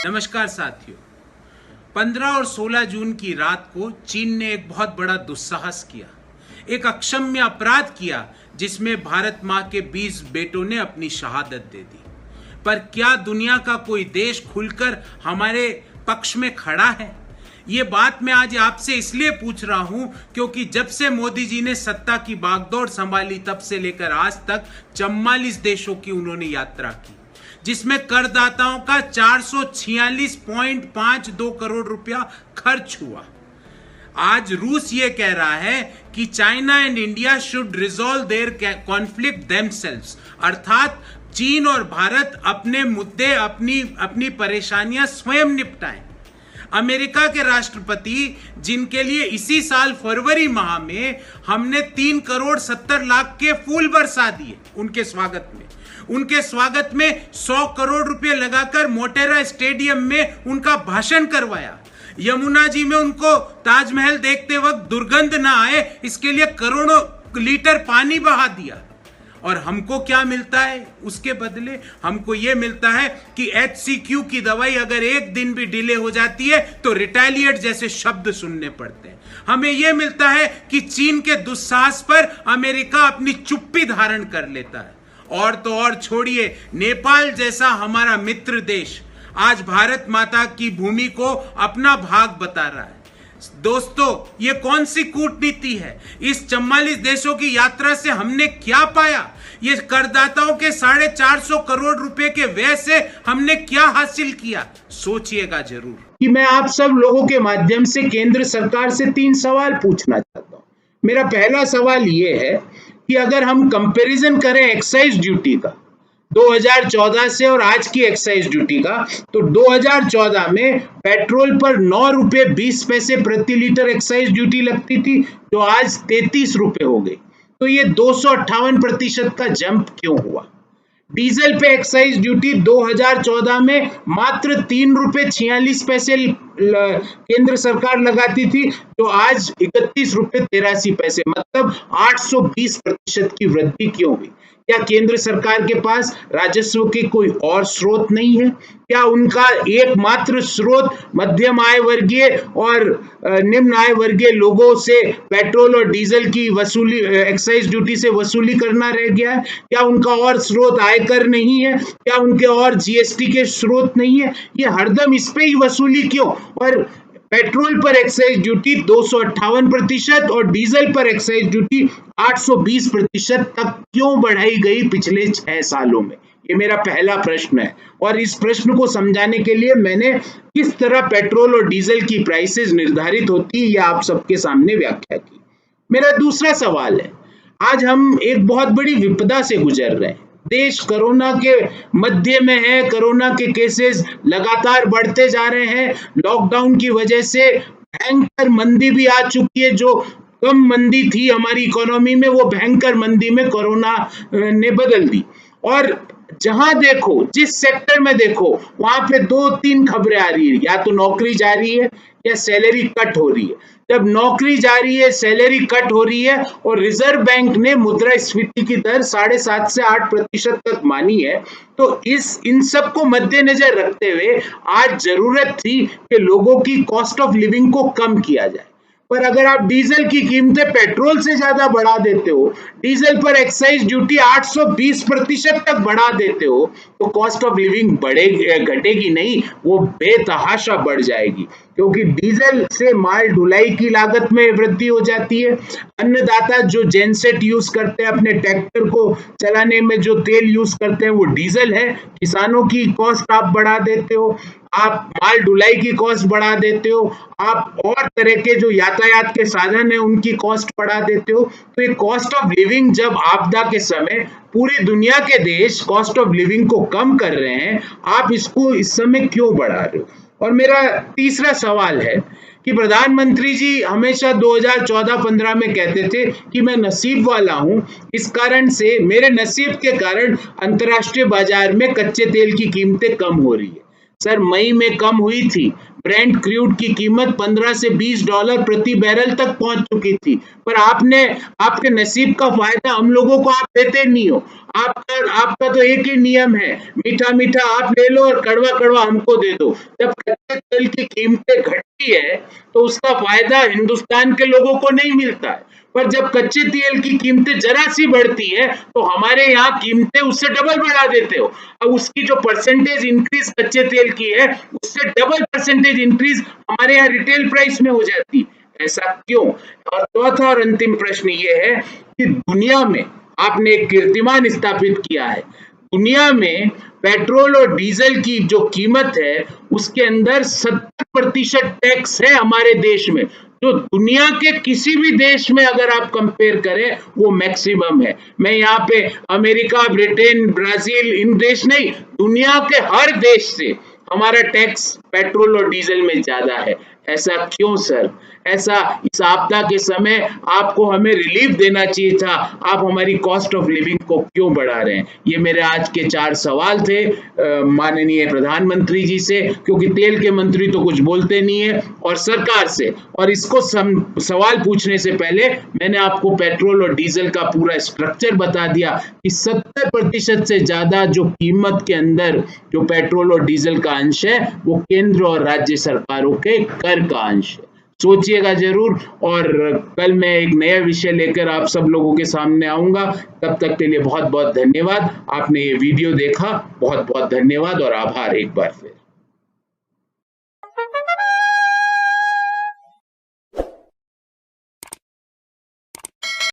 नमस्कार साथियों। 15 और 16 जून की रात को चीन ने एक बहुत बड़ा दुस्साहस किया, एक अक्षम्य अपराध किया जिसमें भारत मां के 20 बेटों ने अपनी शहादत दे दी। पर क्या दुनिया का कोई देश खुलकर हमारे पक्ष में खड़ा है? ये बात मैं आज आपसे इसलिए पूछ रहा हूं क्योंकि जब से मोदी जी ने सत्ता की बागडोर संभाली तब से लेकर आज तक 44 देशों की उन्होंने यात्रा की, जिसमें करदाताओं का 446.52 करोड़ रुपया खर्च हुआ। आज रूस ये कह रहा है कि China and India should resolve their conflict themselves, अर्थात चीन और भारत अपने मुद्दे, अपनी परेशानियां स्वयं निपटाएं। अमेरिका के राष्ट्रपति, जिनके लिए इसी साल फरवरी माह में हमने 3,70,00,000 के फूल बरसा दिए, उनके स्वागत में 100 करोड़ रुपए लगाकर मोटेरा स्टेडियम में उनका भाषण करवाया। यमुना जी में उनको ताजमहल देखते वक्त दुर्गंध ना आए, इसके लिए करोड़ों लीटर पानी बहा दिया। और हमको क्या मिलता है उसके बदले? हमको यह मिलता है कि HCQ की दवाई अगर एक दिन भी डिले हो जाती है तो रिटेलिएट जैसे शब्द सुनने पड़ते हैं। हमें यह मिलता है कि चीन के दुस्साहस पर अमेरिका अपनी चुप्पी धारण कर लेता है। और तो और छोड़िए, नेपाल जैसा हमारा मित्र देश आज भारत माता की भूमि को अपना भाग बता रहा है। दोस्तों, ये कौन सी कूटनीति है? इस 44 देशों की यात्रा से हमने क्या पाया? ये करदाताओं के 450 करोड़ रुपए के व्यय से हमने क्या हासिल किया? सोचिएगा जरूर। कि मैं आप सब लोगों के माध्यम से केंद्र सरकार से 3 सवाल पूछना चाहता हूं। मेरा पहला सवाल ये है कि अगर हम कंपैरिजन करें एक्साइज ड्यूटी का 2014 से और आज की एक्साइज ड्यूटी का, तो 2014 में पेट्रोल पर 9 रुपए 20 पैसे प्रति लीटर एक्साइज ड्यूटी लगती थी, जो आज 33 रुपए हो गई। तो ये 258% का जंप क्यों हुआ? डीजल पे एक्साइज ड्यूटी 2014 में मात्र 3 रुपए 46 पैसे केंद्र सरकार लगाती थी, जो आज 31 रुपए 83 पैसे, मतलब 820% की वृद्धि क्यों हुई? क्या केंद्र सरकार के पास राजस्व के कोई और स्रोत नहीं है? क्या उनका एकमात्र स्रोत मध्यम आय वर्गीय और निम्न आय वर्गीय लोगों से पेट्रोल और डीजल की वसूली, एक्साइज ड्यूटी से वसूली करना रह गया है? क्या उनका और स्रोत आयकर नहीं है? क्या उनके और GST के स्रोत नहीं है? ये हरदम इस पे ही वसूली क्यों? और पेट्रोल पर एक्साइज ड्यूटी 258% और डीजल पर एक्साइज ड्यूटी 820% तक क्यों बढ़ाई गई पिछले 6 सालों में? ये मेरा पहला प्रश्न है। और इस प्रश्न को समझाने के लिए मैंने किस तरह पेट्रोल और डीजल की प्राइसेस निर्धारित होती है, यह आप सबके सामने व्याख्या की। मेरा दूसरा सवाल है, आज हम एक बहुत बड़ी विपदा से गुजर रहे हैं। देश कोरोना के मध्य में है, कोरोना के केसेस लगातार बढ़ते जा रहे हैं। लॉकडाउन की वजह से भयंकर मंदी भी आ चुकी है। जो कम मंदी थी हमारी इकोनॉमी में, वो भयंकर मंदी में कोरोना ने बदल दी। और जहां देखो, जिस सेक्टर में देखो, वहां पे 2-3 खबरें आ रही है, या तो नौकरी जा रही है या सैलरी कट हो रही है। जब नौकरी जा रही है, सैलरी कट हो रही है और रिजर्व बैंक ने मुद्रास्फीति की दर 7.5 से 8% तक मानी है, तो इन सब को मद्देनजर रखते हुए आज जरूरत थी कि लोगों की कॉस्ट ऑफ लिविंग को कम किया जाए। पर अगर आप डीजल की कीमतें पेट्रोल से ज्यादा बढ़ा देते हो, डीजल पर एक्साइज ड्यूटी 820% तक बढ़ा देते हो, तो कॉस्ट ऑफ लिविंग घटेगी नहीं, वो बेतहाशा बढ़ जाएगी। क्योंकि डीजल से माल ढुलाई की लागत में वृद्धि हो जाती है। अन्नदाता जो जेनसेट यूज करते हैं, अपने ट्रैक्टर को चलाने में जो तेल यूज करते हैं, वो डीजल है। किसानों की कॉस्ट आप बढ़ा देते हो, आप माल ढुलाई की कॉस्ट बढ़ा देते हो, आप और तरह के जो यातायात के साधन है उनकी कॉस्ट बढ़ा देते हो। तो ये कॉस्ट ऑफ लिविंग, जब आपदा के समय पूरी दुनिया के देश कॉस्ट ऑफ लिविंग को कम कर रहे हैं, आप इसको इस समय क्यों बढ़ा रहे हो? और मेरा तीसरा सवाल है कि प्रधानमंत्री जी हमेशा 2014-15 में कहते थे कि मैं नसीब वाला हूं, इस कारण से, मेरे नसीब के कारण अंतर्राष्ट्रीय बाजार में कच्चे तेल की कीमतें कम हो रही है। सर मई में कम हुई थी। ब्रेंट क्रूड की कीमत 15 से 20 डॉलर प्रति बैरल तक पहुंच चुकी थी, पर आपके नसीब का फायदा हम लोगों को आप देते नहीं हो। आपका तो एक ही नियम है, मीठा मीठा आप ले लो और कड़वा कड़वा हमको दे दो। जब कच्चे तेल की कीमतें घटती है तो उसका फायदा हिंदुस्तान के लोगों को नहीं मिलता है, पर जब कच्चे तेल की कीमतें जरा सी बढ़ती है तो हमारे यहाँ कीमतें उससे डबल बढ़ा देते हो। अब उसकी जो परसेंटेज इंक्रीज कच्चे तेल की है उससे डबल परसेंटेज इंक्रीज हमारे यहाँ रिटेल प्राइस में हो जाती है। ऐसा क्यों? और चौथा और अंतिम प्रश्न ये है कि दुनिया में आपने एक कीर्तिमान स्थापित किया है। दुनिया में पेट्रोल और डीजल की जो कीमत है उसके अंदर 70% टैक्स है हमारे देश में, जो दुनिया के किसी भी देश में अगर आप कंपेयर करें वो मैक्सिमम है। मैं यहाँ पे अमेरिका, ब्रिटेन, ब्राजील इन देश नहीं, दुनिया के हर देश से हमारा टैक्स पेट्रोल और डीजल में ज्यादा है। ऐसा क्यों सर? ऐसा इस आपदा के समय आपको हमें रिलीफ देना चाहिए था, आप हमारी कॉस्ट ऑफ लिविंग को क्यों बढ़ा रहे हैं? ये मेरे आज के 4 सवाल थे माननीय प्रधानमंत्री जी से, क्योंकि तेल के मंत्री तो कुछ बोलते नहीं है, और सरकार से। और इसको सवाल पूछने से पहले मैंने आपको पेट्रोल और डीजल का पूरा स्ट्रक्चर बता दिया कि 70% से ज्यादा जो कीमत के अंदर जो पेट्रोल और डीजल का अंश है वो केंद्र और राज्य सरकारों के कर का अंश है। सोचिएगा जरूर, और कल मैं एक नया विषय लेकर आप सब लोगों के सामने आऊंगा। तब तक के लिए बहुत बहुत धन्यवाद। आपने ये वीडियो देखा, बहुत बहुत धन्यवाद और आभार एक बार फिर।